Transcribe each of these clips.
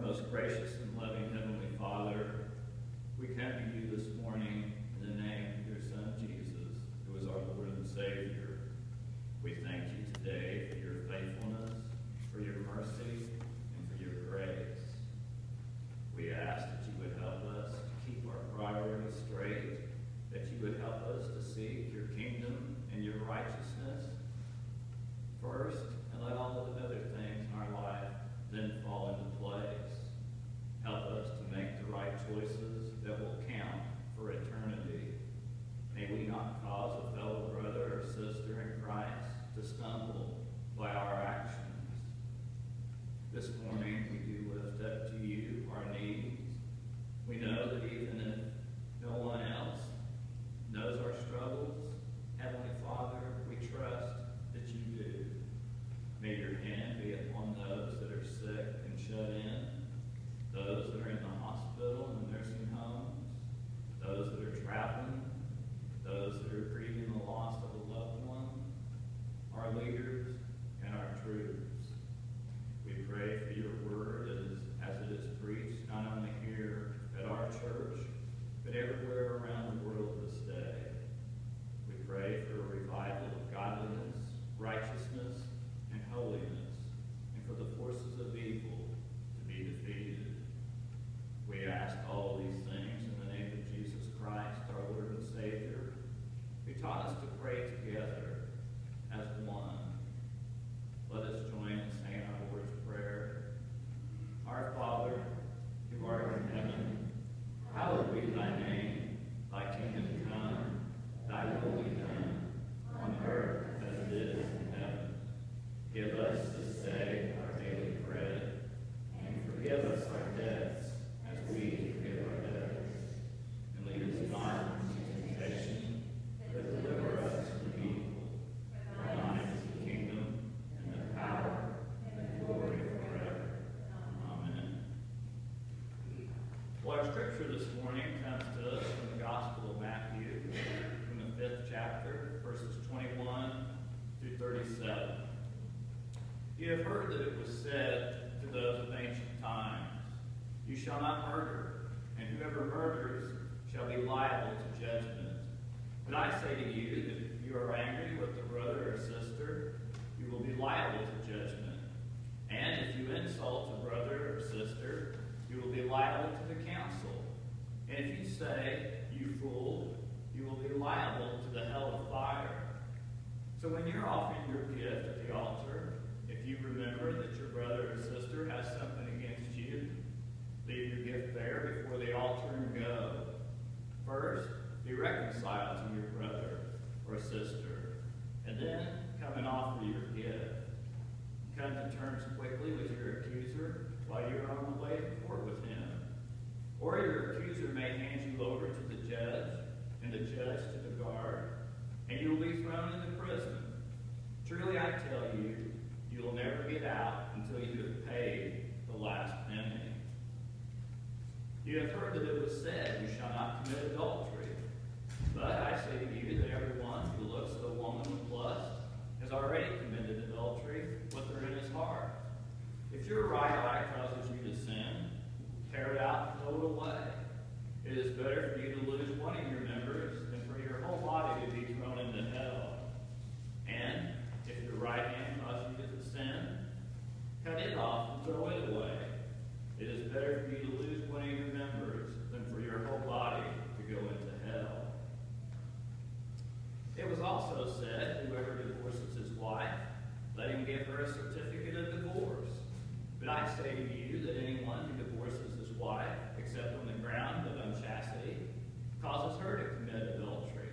Most gracious and loving Heavenly Father, we come to you this morning in the name of your Son Jesus, who is our Lord and Savior. We thank you today for your faithfulness, for your mercy, and for your grace. We ask that you would help us to keep our priorities straight, that you would help us to seek your kingdom and your righteousness first, and let all of the other things in our life then fall into place. Help us to make the right choices that will count for eternity. May we not cause a fellow brother or sister in Christ to stumble by our actions. This morning we do lift up to you our needs. We know that even if no one else knows our struggles, Heavenly Father, we trust that you do. May your hand be upon those that are sick and shut in, those that are in the hospital and nursing homes, those that are traveling, those that are grieving the loss of a loved one, our leaders and our troops. We pray for your word as it is preached, not only here at our church, but everywhere around the world this day. We pray for a revival of godliness, righteousness, and holiness, and for the forces of evil to be defeated. We ask all these things in the name of Jesus Christ, our Lord and Savior, who taught us to pray together as one. Let us join in saying our Lord's Prayer. Our Father, who art in heaven, hallowed be thy name. Thy kingdom come, thy will be done, on earth as it is in heaven. Give us this day our daily bread, and forgive us our debts as we forgive our debtors. And lead us not into temptation, but deliver us from evil. For thine is the kingdom, and the power, and the glory forever. Amen. Well, our scripture this morning comes to us from the Gospel of Matthew, from the 5th chapter, verses 21 through 37. You have heard that it was said to those of ancient times, you shall not murder, and whoever murders shall be liable to judgment. But I say to you that if you are angry with a brother or sister, you will be liable to judgment. And if you insult a brother or sister, you will be liable to the council. And if you say, you fool, you will be liable to the hell of fire. So when you're offering your gift at the altar, if you remember that your brother or sister has something against you, leave your gift there before the altar and go. First, be reconciled to your brother or sister, and then come and offer your gift. Come to terms quickly with your accuser while you're on the way to court with him. Or your accuser may hand you over to the judge, and the judge to the guard, and you will be thrown into prison. Truly I tell you, you will never get out until you have paid the last penny. You have heard that it was said, you shall not commit adultery. But I say to you that everyone who looks at a woman with lust has already committed adultery with her in his heart. If your right eye causes you to sin, tear it out and throw it away. It is better for you to lose one of your members than for your whole body to be thrown into hell. And if your right hand causes you to sin, cut it off and throw it away. It is better for you to lose one of your members than for your whole body to go into hell. It was also said, whoever divorces his wife, let him give her a certificate of divorce. But I say to you that anyone who divorces his wife, except on the ground of unchastity, causes her to commit adultery.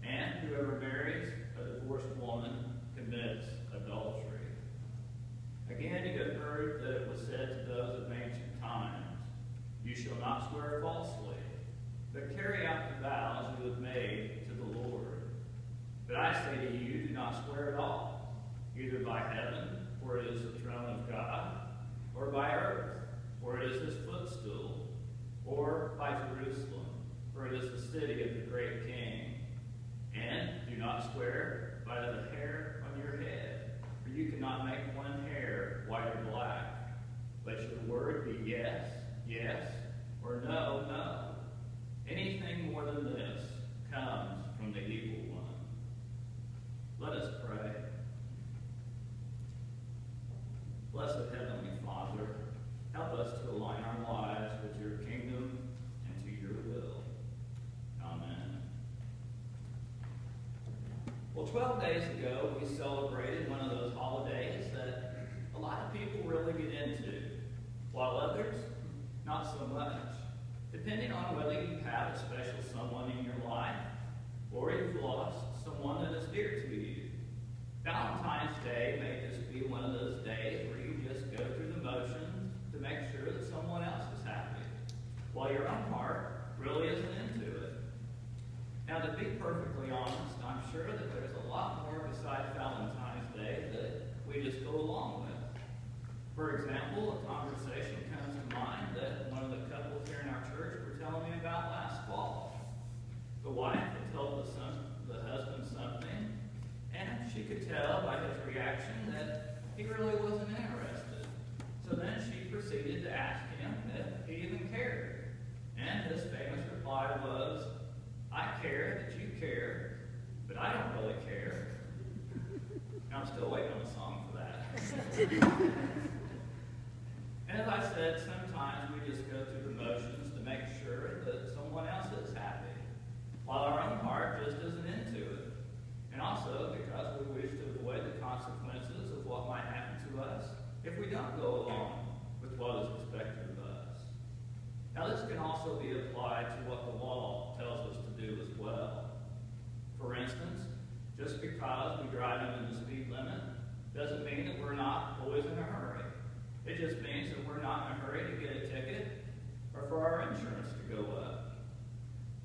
And whoever marries a divorced woman commits adultery. Again, you have heard that it was said to those of ancient times, you shall not swear falsely, but carry out the vows you have made to the Lord. But I say to you, do not swear at all, either by heaven, for it is the throne of God, or by earth, for it is his footstool, or by Jerusalem, for it is the city of the great King. And do not swear by the hair on your head, for you cannot make one hair white or black. Let your word be yea, Blessed Heavenly Father, help us to align our lives with your kingdom and to your will. Amen. Well, 12 days ago, we celebrated one of those holidays that a lot of people really get into, while others, not so much. Depending on whether you have a special someone in your life, or you've lost someone that is dear to you. Valentine's Day may just be one of those days where you just go through the motions to make sure that someone else is happy, while your own heart really isn't into it. Now, to be perfectly honest, I'm sure that there's a lot more besides Valentine's Day that we just go along with. For example, a conversation comes to mind that one of the couples here in our church were telling me about last fall. The wife had told the husband something, and she could tell by his reaction that he really wasn't interested. So then she proceeded to ask him if he even cared. And his famous reply was, "I care that you care, but I don't really care." And I'm still waiting on a song for that. And as I said, sometimes we just go through the motions to make sure that someone else is happy, while our own heart just isn't into it. And also because we wish to avoid the consequences of what might happen to us if we don't go along with what is expected of us. Now, this can also be applied to what the law tells us to do as well. For instance, just because we drive into the speed limit doesn't mean that we're not always in a hurry. It just means that we're not in a hurry to get a ticket or for our insurance to go up.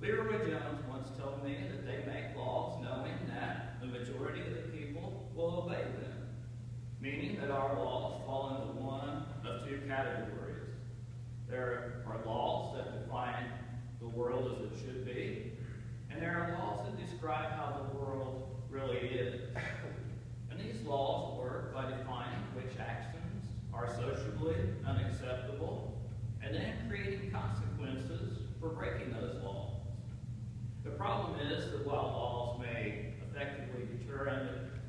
Leroy Jones once told me that they make laws knowing that the majority of the people will obey them, meaning that our laws fall into one of two categories. There are laws that define the world as it should be, and there are laws that describe how the world really is. And these laws work by defining which actions are socially unacceptable, and then creating consequences for breaking those laws. The problem is that while laws may effectively deter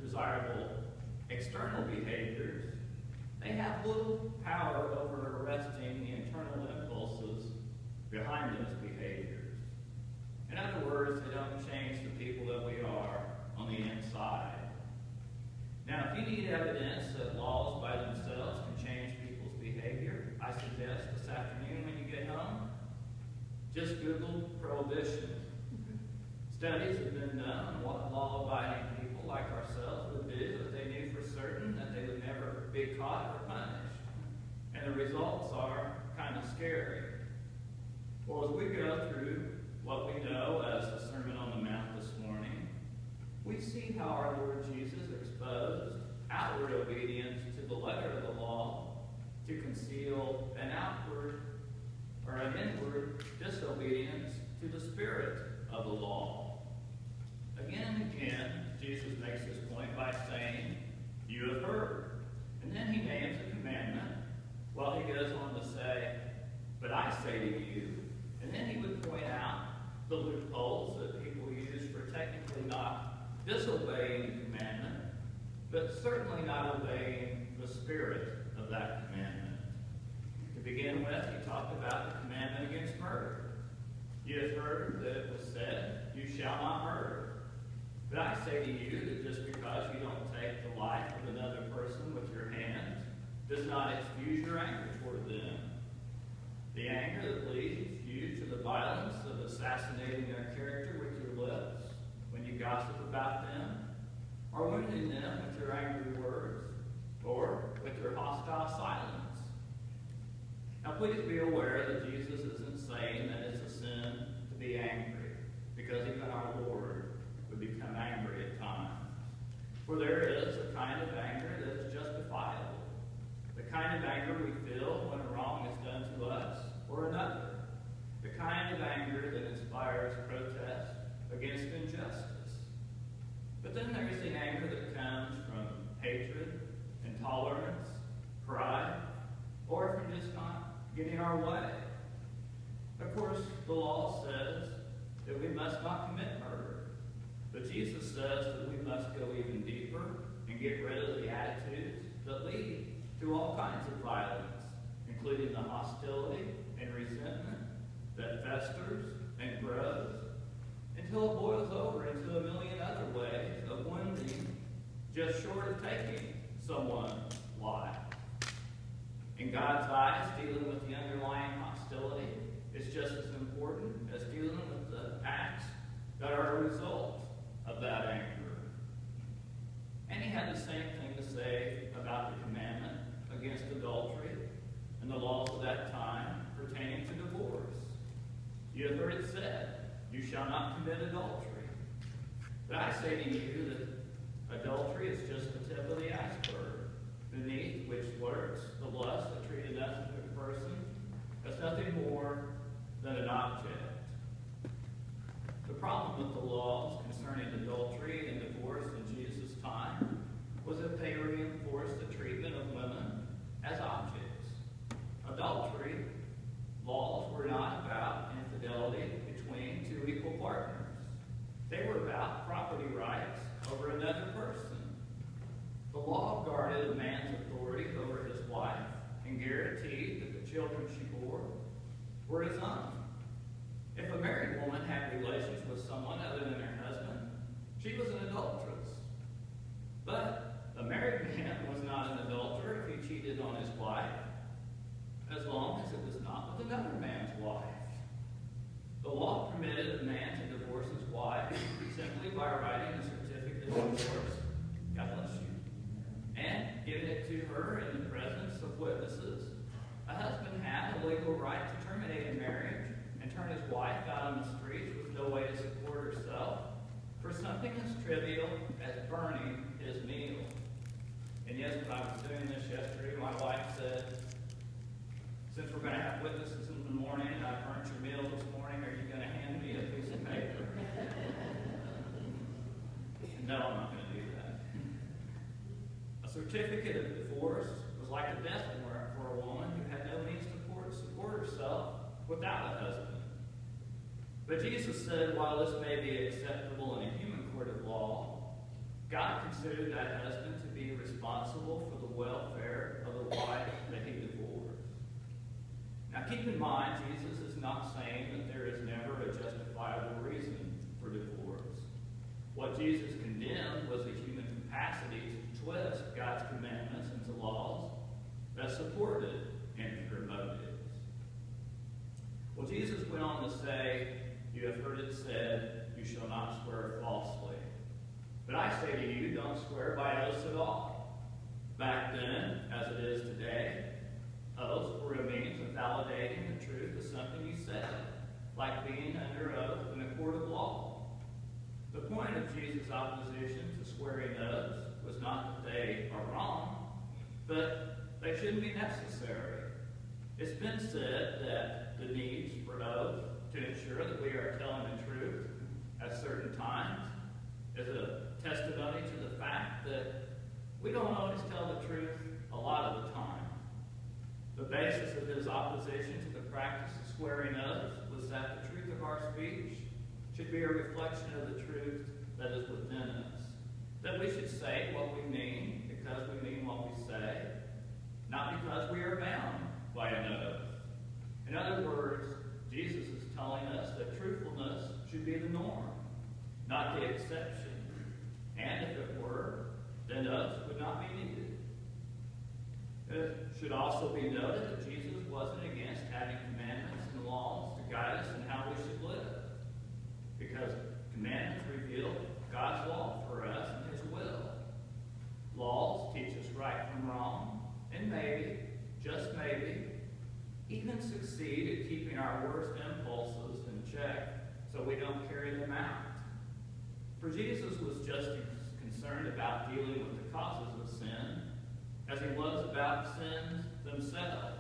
undesirable external behaviors, they have little power over arresting the internal impulses behind those behaviors. In other words, they don't change the people that we are on the inside. Now, if you need evidence that laws by themselves can change people's behavior, I suggest this afternoon when you get home, just Google prohibition. Studies have been done on what law-abiding people like ourselves would do if they knew for certain that they would never be caught or punished. And the results are kind of scary. Well, as we go through what we know as the Sermon on the Mount this morning, we see how our Lord Jesus exposed outward obedience to the letter of the law to conceal an inward disobedience to the spirit of the law. Again and again, Jesus makes this point by saying, "You have heard." And then he names a commandment, while he goes on to say, "But I say to you." And then he would point out the loopholes that people use for technically not disobeying the commandment, but certainly not obeying the spirit of that commandment. To begin with, he talked about the commandment against murder. You have heard that it was said, "You shall not murder." But I say to you that just because you don't take the life of another person with your hands does not excuse your anger toward them. The anger that leads you to the violence of assassinating their character with your lips when you gossip about them, or wounding them with your angry words, or with your hostile silence. Now please be aware that Jesus isn't saying that it's a sin to be angry, because even our Lord would become angry at times. For there is a kind of anger that is justifiable, the kind of anger we feel when a wrong is done to us or another, the kind of anger that inspires protest against injustice. But then there's the anger that comes from hatred, intolerance, pride, or from just not getting our way. Of course, the law says that we must not commit murder. But Jesus says that we must go even deeper and get rid of the attitudes that lead to all kinds of violence, including the hostility and resentment that festers and grows until it boils over into a million other ways of wounding just short of taking someone's life. In God's eyes, dealing with the underlying hostility is just as important as dealing with the acts that are a result of that anger. And he had the same thing to say about the commandment against adultery and the laws of that time pertaining to divorce. You have heard it said, "You shall not commit adultery." But I say to you that adultery is just the tip of the iceberg, beneath which lurks the lust that treat another person as nothing more than an object. The problem with the laws concerning adultery and divorce in Jesus' time was that they reinforced the treatment of women as objects. Adultery laws were not about infidelity between two equal partners. They were about property rights over another person. The law guarded a man's authority over his wife and guaranteed that the children she bore were his own. If a married woman had relations with someone other than her husband, she was an adulteress. But a married man was not an adulterer if he cheated on his wife, as long as it was not with another man's wife. The law permitted a man to divorce his wife simply by writing a certificate of divorce, God bless you, and giving it to her in the presence of witnesses. A husband had a legal right to terminate a marriage and turn his wife out on the streets with no way to support herself for something as trivial as burning his meal. And yes, when I was doing this yesterday, my wife said, "Since we're going to have witnesses in the morning and I burnt your meal this morning, are you going to hand me a piece of paper?" No, I'm not going to do that. A certificate of divorce was like a death warrant for a woman who had no means to support herself without a husband. But Jesus said, while this may be acceptable in a human court of law, God considered that husband to be responsible for the welfare of the wife that he divorced. Now keep in mind, Jesus is not saying that there is never a justifiable reason for divorce. What Jesus condemned was the human capacity to twist God's commandments into laws that supported impure motives. Well, Jesus went on to say, "You have heard it said, you shall not swear falsely. But I say to you, don't swear by oaths at all." Back then, as it is today, oaths were a means of validating the truth of something you said, like being under oath in a court of law. The point of Jesus' opposition to swearing oaths was not that they are wrong, but they shouldn't be necessary. It's been said that the need for oath to ensure that we are telling the truth at certain times is a testimony to the fact that we don't always tell the truth a lot of the time. The basis of his opposition to the practice of swearing oaths was that the truth of our speech should be a reflection of the truth that is within us. That we should say what we mean because we mean what we say, not because we are bound by an oath. In other words, Jesus is telling us that truthfulness should be the norm, not the exception. And if it were, then oaths would not be needed. It should also be noted that Jesus wasn't against having commandments and laws to guide us in how we should live, because commandments reveal God's law for us and his will. Laws teach us right from wrong, and maybe, just maybe, even succeed at keeping our worst impulses in check so we don't carry them out. For Jesus was just as concerned about dealing with the causes of sin as he was about sins themselves.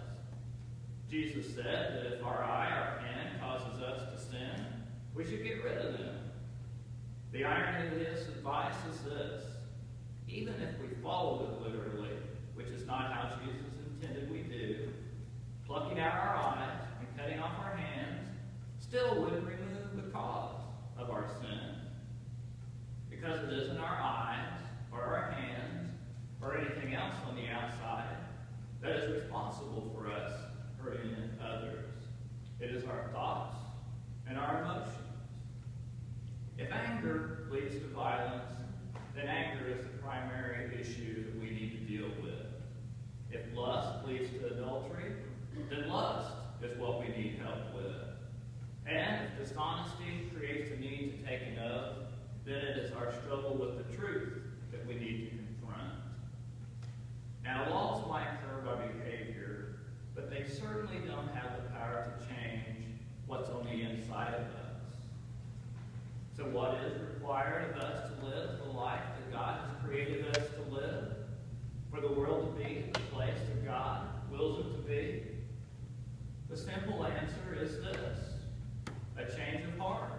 Jesus said that if our eye, our hand, causes us to sin, we should get rid of them. The irony of this advice is this: even if we follow it literally, which is not how Jesus intended we do, plucking out our eyes and cutting off our hands still wouldn't remove the cause of our sin. Because it isn't our eyes or our hands or anything else on the outside that that is responsible for us hurting others. It is our thoughts and our emotions. If anger leads to violence, then anger is the primary issue that we need to deal with. If lust leads to adultery, then lust is what we need help with. And if dishonesty creates the need to take an oath, then it is our struggle with the truth that we need to confront. Now, laws might curb our behavior, but they certainly don't have the power to change what's on the inside of us. So what is required of us to live the life that God has created us to live? For the world to be the place that God wills it to be? The simple answer is this: a change of heart.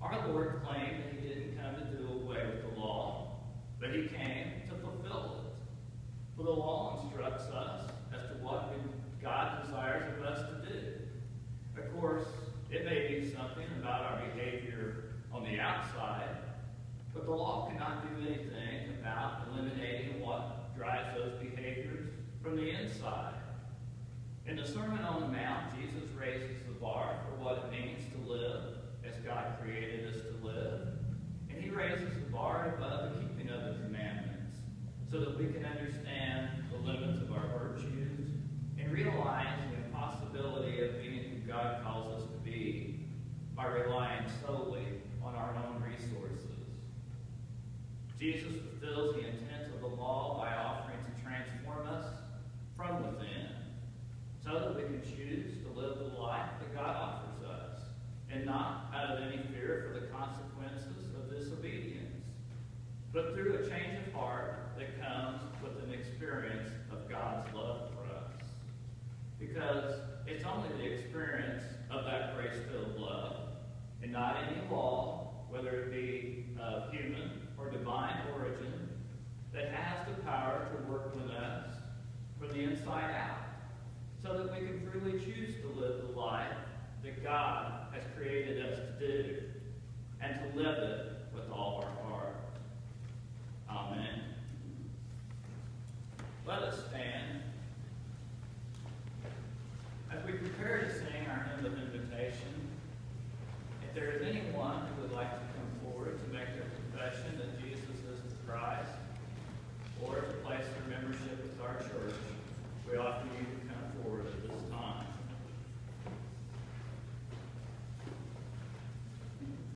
Our Lord claimed that He didn't come to do away with the law, but He came to fulfill it. For the law instructs us as to what God desires of us to do. Of course, it may be something about our behavior on the outside, but the law cannot do anything about eliminating what drives those behaviors from the inside. In the Sermon on the Mount, Jesus raises the bar for what it means to live as God created us to live. And He raises the bar above the keeping of the commandments so that we can understand the limits of our virtues and realize the impossibility of being who God calls us to be by relying solely on our own resources. Jesus fulfills the intent of the law by offering to transform us from within, so that we can choose to live the life that God offers us, and not out of any fear for the consequences of disobedience, but through a change of heart that comes with an experience of God's love for us. Because it's only the experience of that grace-filled love, and not any law, whether it be of human or divine origin, that has the power to work with us from the inside out, so that we can freely choose to live the life that God has created us to do, and to live it with all our heart. Amen. Let us stand